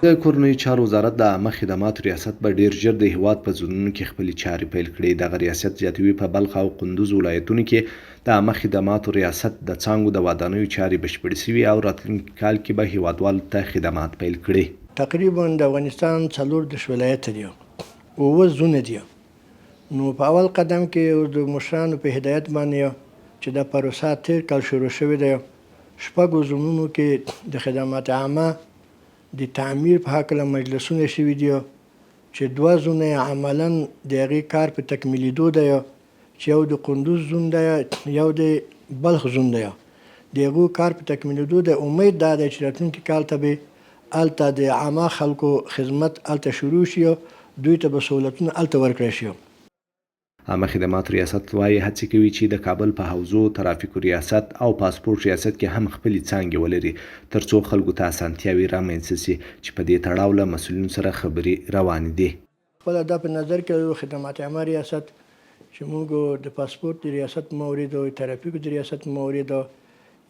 د کورنیو چارو وزارت د عامه خدماتو ریاست به ډیر ژر د هیواد په زونونو کې خپلې چارې پیل کړي. دغه ریاست زیاتوي په بلخ او کندوز ولایتونو کې د عامه خدماتو ریاست د څانګو د ودانیو چارې بشپړې شوي او راتلونکي کال کې به هیوادوالو ته خدمات پیل کړي. تقریبا د افغانستان 14 ولایت دي او 9 زونه دي. نو په اول قدم کې د مشرانو په هدایت باندې چې د پروسه تیر کال شروع شوې ده، شپږو زونونو کې د خدمات عامه د تعمیر په هکله مجلسونه شوي دي چې 2 زونه عملا د هغې کار په تکمیلیدو دی، چې یو د کندوز زون دی، یو د بلخ زون دی. د هغو کار په تکمیلیدو دی. امید دا دی چې راتلونکي کال ته به هلته د عامه خلکو خدمت هلته شروع شي، دوی ته به سهولتونه هلته ورکړی شي. عامه خدماتو ریاست وایي هڅې کوي چې د کابل په حوزو، ترافیکو ریاست او پاسپورت ریاست کې هم خپلې څانګې ولري، ترڅو خلکو ته اسانتیاوې رامنځته شي، چې په دې تړاو له مسؤلینو سره خبرې روانې دي. خپله دا په نظر کې خدمات عامه ریاست چې موږ د پاسپورت د ریاست مورد او ترافیکو د ریاست مورد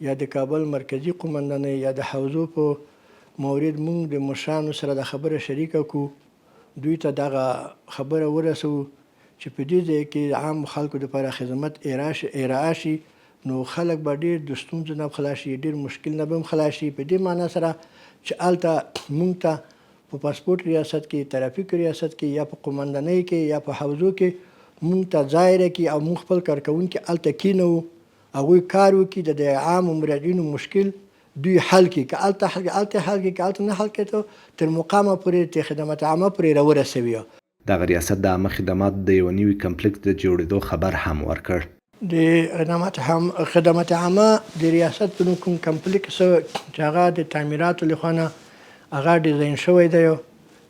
یا د کابل مرکزی قومندانۍ یا د حوزو په مورد موږ د مشرانو سره د خبره شریکه کو، دوی ته دغه خبره ورسو چې په دې ځای کې عام خلکو دپاره خدمت ارائه شي، نو خلک به ډېر د ستونزو نه خلاص شي، ډېر مشکل نه به هم خلاص شي. په دې معنا سره چې هلته موږ ته په پاسپورت ریاست کې، ترافیکو ریاست کې یا په قومندانۍ کې یا په حوزو کې موږ ته ځای راکړي او موږ خپل کارکوونکي هلته کینوو، هغوی کار وکړي، د عامو مراجعینو مشکل دوی حل کړي. که هلته حل کړي، که هلته نه حل کړي، تر مقامه پورې د خدمات عامه پورې راورسوي. دغه ریاست د عامه خدماتو د یو نوي کمپلیکس د جوړېدو خبر هم ورکړ. د خدمات عامه د ریاست په نوم کوم کمپلیکس چې هغه د تعمیراتو لخوا نه هغه ډیزاین شوی دی،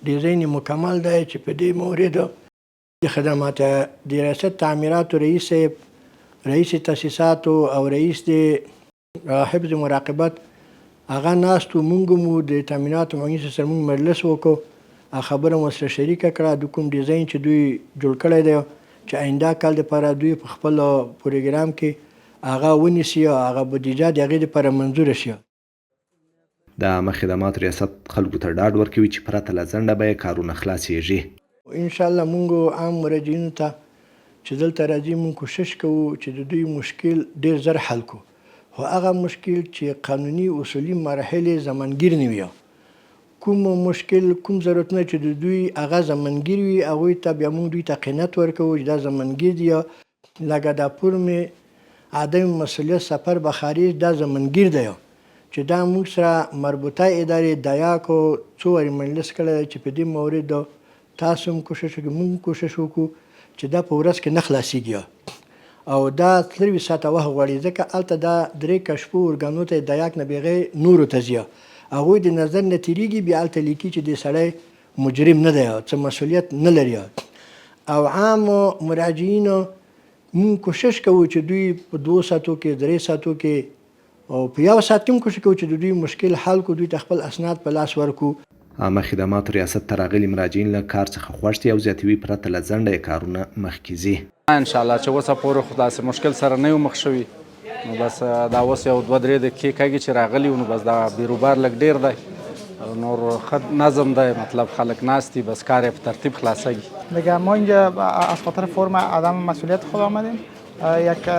ډیزاین مکمل دی، چې په دې مورد د خدمات د ریاست تعمیراتو رئیس تاسیساتو او رئیس د حفظ مراقبت هغه ناستو. مونږ مو د تعمیراتو مهندس سره مونږ مجلس وکړو، خبره مو سره شریکه کړه، د کوم ډیزاین چې دوی جوړ کړی دی چې آینده کال دپاره دوی په خپل پروګرام کې هغه ونیسي، هغه بودیجه د هغې دپاره منظوره شي. د عامه خدماتو ریاست خلکو ته ډاډ ورکوي چې پرته له ځنډه به یې کارونه خلاصیږي. انشاءالله مونږ عام مراجعینو ته چې دلته راځي مونږ کوشش کوو چې د دوی مشکل ډېر زر حل کړو، خو هغه مشکل چې قانوني اصولي مرحلې زمانګیر نه وي، کوم مشکل کوم ضرورتونه چې د دوی هغه زمانګیر وي، هغوی ته بیا موږ دوی ته قناعت ورکوو چې دا زمانګیر دي، لکه دا فرم عدم مسؤلیت سفر به خارج دا زمانګیر دی، چې دا موږ سره مربوطه ادارې د یاکو څو وارې مجلس کړی دی چې په دې مورد تاسو هم کوشش وکړئ، موږ کوشش وکړو چې دا په ورځ کې نه خلاصیږي او دا 23 ساعته وخت غواړي، ځکه هلته دا 3 کشفو ارګانو ته د یاک نه بغیر نورو ته ځي، هغوی د نظر نه تیریږي، بیا هلته لیکي چې د سړی مجرم نه دی، څه مسؤلیت نه لري. او عام مراجعینو موږ کوشش کوو چې دوی په 2 ساعتو کې، 3 ساعتو کې او په 1 ساعت کې هم کوشش کوو چې د دوی مشکل حل کړو، دوی ته خپل اسناد په لاس ورکړو. عامه خدماتو ریاست ته راغلي مراجعین له کار څخه خوښ دي او زیاتوي پرته له ځنډه یې کارونه مخکې ځي. انشاءالله چې اوسه پورې خو داسې مشکل سره نه یو مخ شوي، نو بس دا اوس یو 2-3 دقیقې کېږي چې راغلي وو، نو بس دا بیروبار لږ ډېر دی، نور ښه نظم دی، مطلب خلک ناست دي، بس کار یې په ترتیب خلاصیږي. دیگه ما اینجا از خاطر فرم عدم مسئولیت خود آمدیم، یک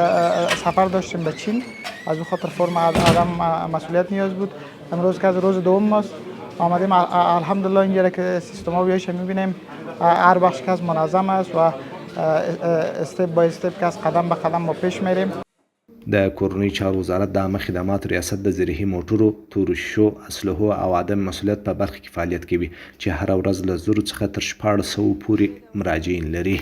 سفر داشتیم به چین، از اون خاطر فرم عدم مسئولیت نیاز بود. امروز که از روز دوم ماست آمدیم، الحمدلله اینجا که سیستما بیایش میبینیم هر بخش که از منظم است و استپ بای استپ که از قدم به قدم ما پیش میریم. د کورنیو چارو وزارت د عامه خدماتو ریاست د زرهي موټرو، تورو شیشو، اسلحو او عدم مسؤلیت په برخه کې فعالیت کوي، چې هره ورځ له 0 څخه تر 1400 پورې مراجعین لري.